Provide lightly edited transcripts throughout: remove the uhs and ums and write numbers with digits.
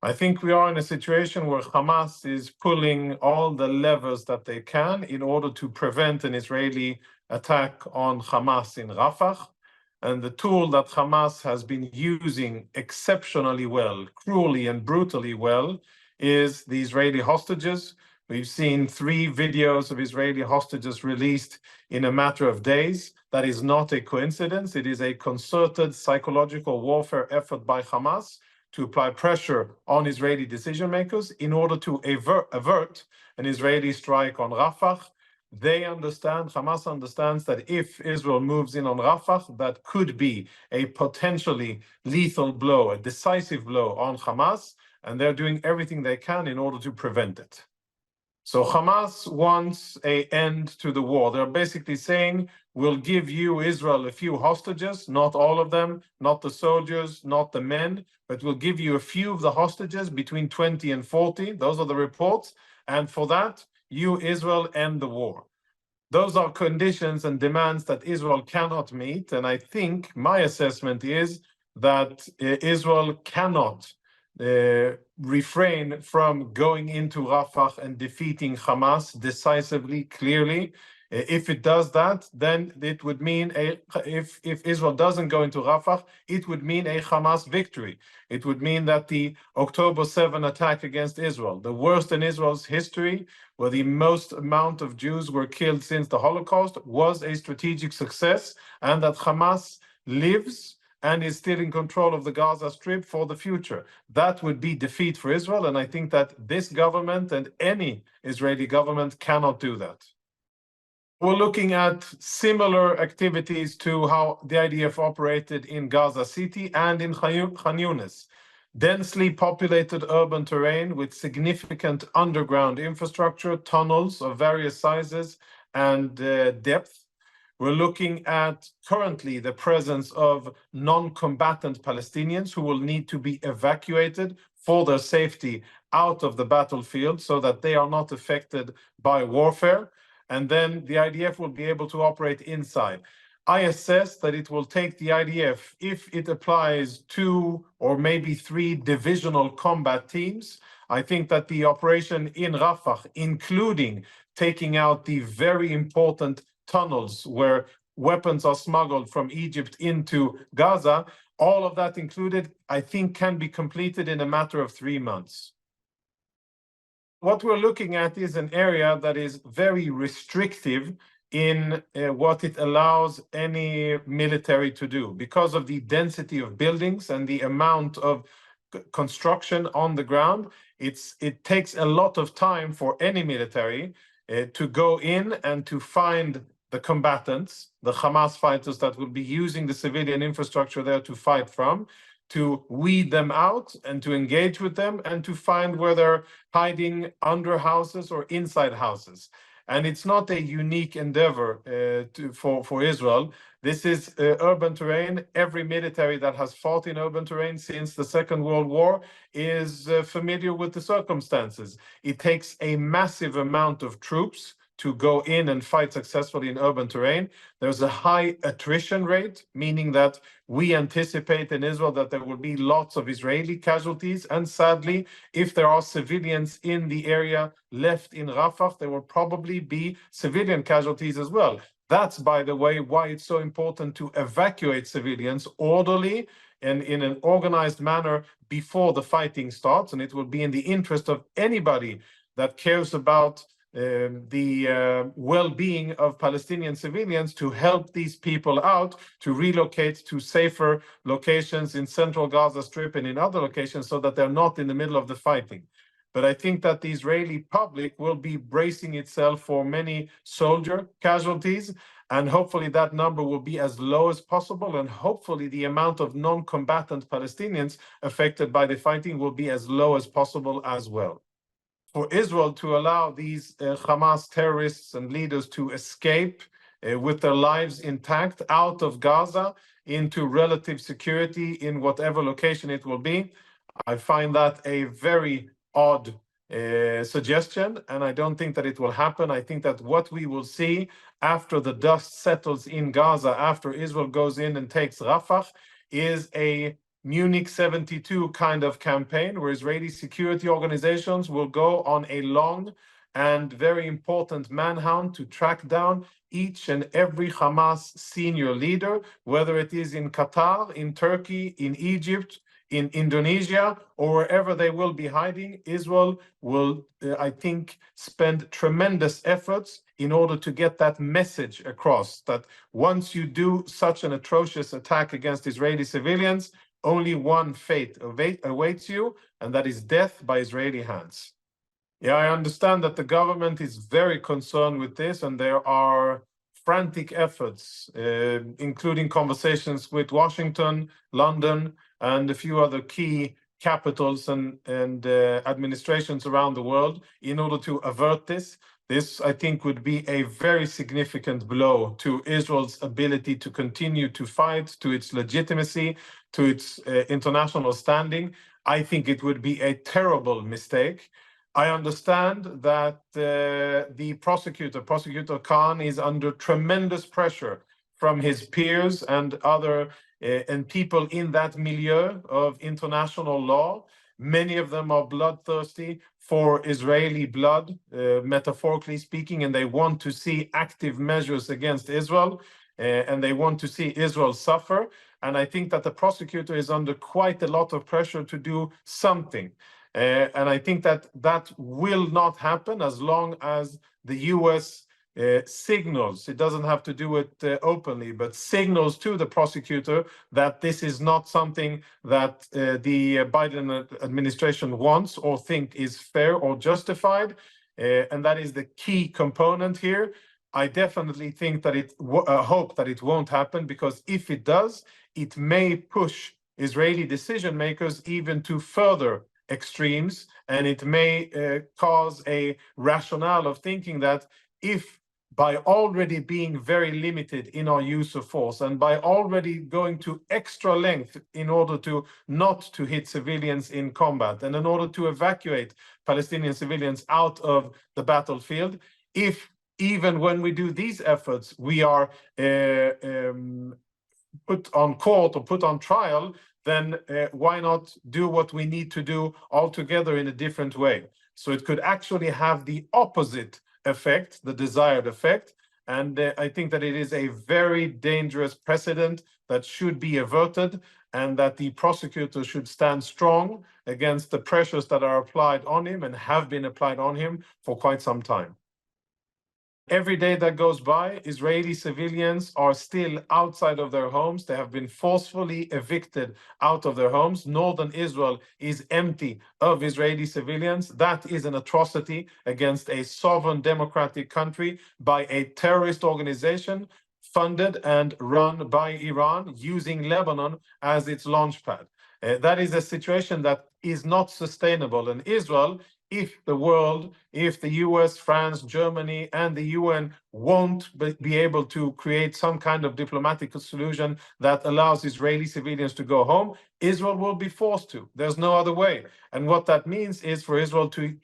I think we are in a situation where Hamas is pulling all the levers that they can in order to prevent an Israeli attack on Hamas in Rafah. And the tool that Hamas has been using exceptionally well, cruelly and brutally well, is the Israeli hostages. We've seen 3 videos of Israeli hostages released in a matter of days. That is not a coincidence. It is a concerted psychological warfare effort by Hamas to apply pressure on Israeli decision makers in order to avert an Israeli strike on Rafah. They understand, Hamas understands, that if Israel moves in on Rafah, that could be a potentially lethal blow, a decisive blow on Hamas, and they're doing everything they can in order to prevent it. So Hamas wants an end to the war. They're basically saying, we'll give you, Israel, a few hostages, not all of them, not the soldiers, not the men, but we'll give you a few of the hostages, between 20 and 40. Those are the reports. And for that, you, Israel, end the war. Those are conditions and demands that Israel cannot meet. And I think my assessment is that Israel cannot refrain from going into Rafah and defeating Hamas decisively, clearly. If it does that, then it would mean, if Israel doesn't go into Rafah, it would mean a Hamas victory. It would mean that the October 7 attack against Israel, the worst in Israel's history, where the most amount of Jews were killed since the Holocaust, was a strategic success, and that Hamas lives and is still in control of the Gaza Strip for the future. That would be defeat for Israel, and I think that this government and any Israeli government cannot do that. We're looking at similar activities to how the IDF operated in Gaza City and in Khan Yunis. Densely populated urban terrain with significant underground infrastructure, tunnels of various sizes and depth. We're looking at currently the presence of non-combatant Palestinians who will need to be evacuated for their safety out of the battlefield so that they are not affected by warfare. And then the IDF will be able to operate inside. I assess that it will take the IDF, if it applies 2 or maybe 3 divisional combat teams. I think that the operation in Rafah, including taking out the very important tunnels where weapons are smuggled from Egypt into Gaza, all of that included, I think can be completed in a matter of 3 months. What we're looking at is an area that is very restrictive in what it allows any military to do because of the density of buildings and the amount of construction on the ground. It takes a lot of time for any military to go in and to find the combatants, the Hamas fighters that will be using the civilian infrastructure there to fight from, to weed them out and to engage with them and to find where they're hiding under houses or inside houses. And it's not a unique endeavor for Israel. This is urban terrain. Every military that has fought in urban terrain since the Second World War is familiar with the circumstances. It takes a massive amount of troops to go in and fight successfully in urban terrain. There's a high attrition rate, meaning that we anticipate in Israel that there will be lots of Israeli casualties. And sadly, if there are civilians in the area left in Rafah, there will probably be civilian casualties as well. That's, by the way, why it's so important to evacuate civilians orderly and in an organized manner before the fighting starts. And it will be in the interest of anybody that cares about the well-being of Palestinian civilians to help these people out, to relocate to safer locations in central Gaza Strip and in other locations so that they're not in the middle of the fighting. But I think that the Israeli public will be bracing itself for many soldier casualties, and hopefully that number will be as low as possible, and hopefully the amount of non-combatant Palestinians affected by the fighting will be as low as possible as well. For Israel to allow these Hamas terrorists and leaders to escape with their lives intact out of Gaza into relative security in whatever location it will be, I find that a very odd suggestion, and I don't think that it will happen. I think that what we will see after the dust settles in Gaza, after Israel goes in and takes Rafah, is a Munich 72 kind of campaign, where Israeli security organizations will go on a long and very important manhunt to track down each and every Hamas senior leader, whether it is in Qatar, in Turkey, in Egypt, in Indonesia, or wherever they will be hiding. Israel will, I think, spend tremendous efforts in order to get that message across, that once you do such an atrocious attack against Israeli civilians, only one fate awaits you, and that is death by Israeli hands. Yeah, I understand that the government is very concerned with this, and there are frantic efforts, including conversations with Washington, London, and a few other key capitals and administrations around the world in order to avert this. This, I think, would be a very significant blow to Israel's ability to continue to fight, to its legitimacy, to its international standing. I think it would be a terrible mistake. I understand that the prosecutor Khan, is under tremendous pressure from his peers and other and people in that milieu of international law. Many of them are bloodthirsty for Israeli blood, metaphorically speaking, and they want to see active measures against Israel, and they want to see Israel suffer. And I think that the prosecutor is under quite a lot of pressure to do something. And I think that that will not happen as long as the US signals, it doesn't have to do it openly, but signals to the prosecutor that this is not something that the Biden administration wants or think is fair or justified. And that is the key component here. I definitely think that hope that it won't happen, because if it does, it may push Israeli decision makers even to further extremes, and it may cause a rationale of thinking that if by already being very limited in our use of force and by already going to extra length in order to not to hit civilians in combat and in order to evacuate Palestinian civilians out of the battlefield, if even when we do these efforts, we are put on court or put on trial, then why not do what we need to do altogether in a different way? So it could actually have the opposite effect, the desired effect. And I think that it is a very dangerous precedent that should be averted, and that the prosecutor should stand strong against the pressures that are applied on him and have been applied on him for quite some time. Every day that goes by, Israeli civilians are still outside of their homes. They have been forcefully evicted out of their homes. Northern Israel is empty of Israeli civilians. That is an atrocity against a sovereign democratic country by a terrorist organization funded and run by Iran, using Lebanon as its launchpad. That is a situation that is not sustainable. And Israel, if the world, if the US, France, Germany, and the UN won't be able to create some kind of diplomatic solution that allows Israeli civilians to go home, Israel will be forced to. There's no other way. And what that means is for Israel to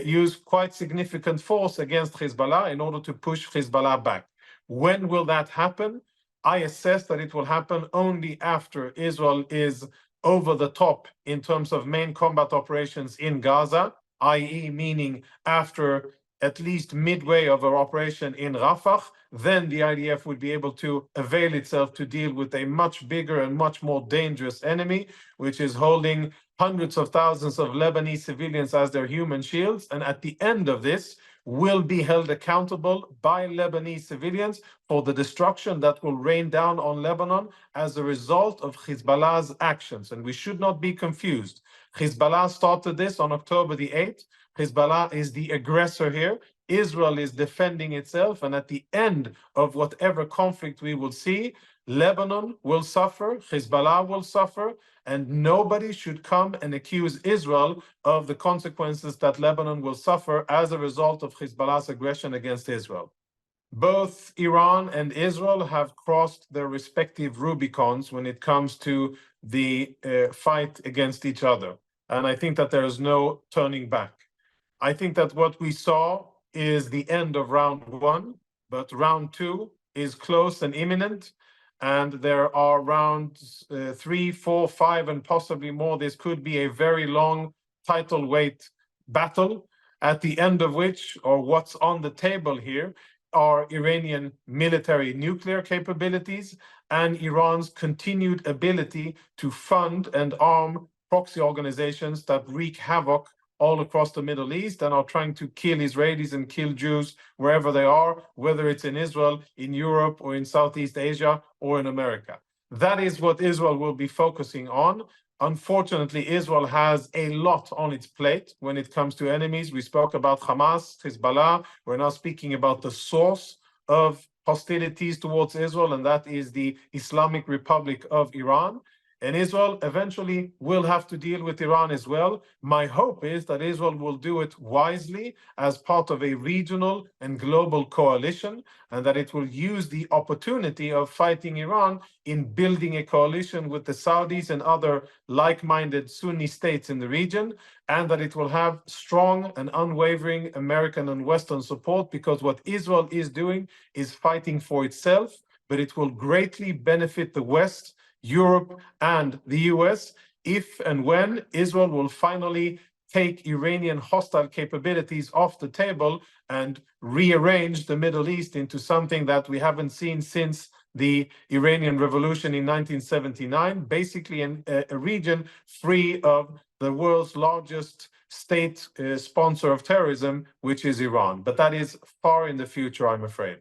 use quite significant force against Hezbollah in order to push Hezbollah back. When will that happen? I assess that it will happen only after Israel is over the top in terms of main combat operations in Gaza, i.e. meaning after at least midway of our operation in Rafah, then the IDF would be able to avail itself to deal with a much bigger and much more dangerous enemy, which is holding hundreds of thousands of Lebanese civilians as their human shields. And at the end of this, will be held accountable by Lebanese civilians for the destruction that will rain down on Lebanon as a result of Hezbollah's actions. And we should not be confused. Hezbollah started this on October the 8th. Hezbollah is the aggressor here. Israel is defending itself. And at the end of whatever conflict we will see, Lebanon will suffer, Hezbollah will suffer, and nobody should come and accuse Israel of the consequences that Lebanon will suffer as a result of Hezbollah's aggression against Israel. Both Iran and Israel have crossed their respective Rubicons when it comes to the fight against each other. And I think that there is no turning back. I think that what we saw is the end of round one, but round two is close and imminent. and there are rounds 3, 4, 5, and possibly more. This could be a very long title weight battle, at the end of which, or what's on the table here, are Iranian military nuclear capabilities and Iran's continued ability to fund and arm proxy organizations that wreak havoc all across the Middle East and are trying to kill Israelis and kill Jews wherever they are, whether it's in Israel, in Europe, or in Southeast Asia, or in America. That is what Israel will be focusing on. Unfortunately, Israel has a lot on its plate when it comes to enemies. We spoke about Hamas, Hezbollah. We're now speaking about the source of hostilities towards Israel, and that is the Islamic Republic of Iran. And Israel eventually will have to deal with Iran as well. My hope is that Israel will do it wisely as part of a regional and global coalition, and that it will use the opportunity of fighting Iran in building a coalition with the Saudis and other like-minded Sunni states in the region, and that it will have strong and unwavering American and Western support, because what Israel is doing is fighting for itself, but it will greatly benefit the West, Europe, and the US if and when Israel will finally take Iranian hostile capabilities off the table and rearrange the Middle East into something that we haven't seen since the Iranian Revolution in 1979, basically a region free of the world's largest state sponsor of terrorism, which is Iran. But that is far in the future, I'm afraid.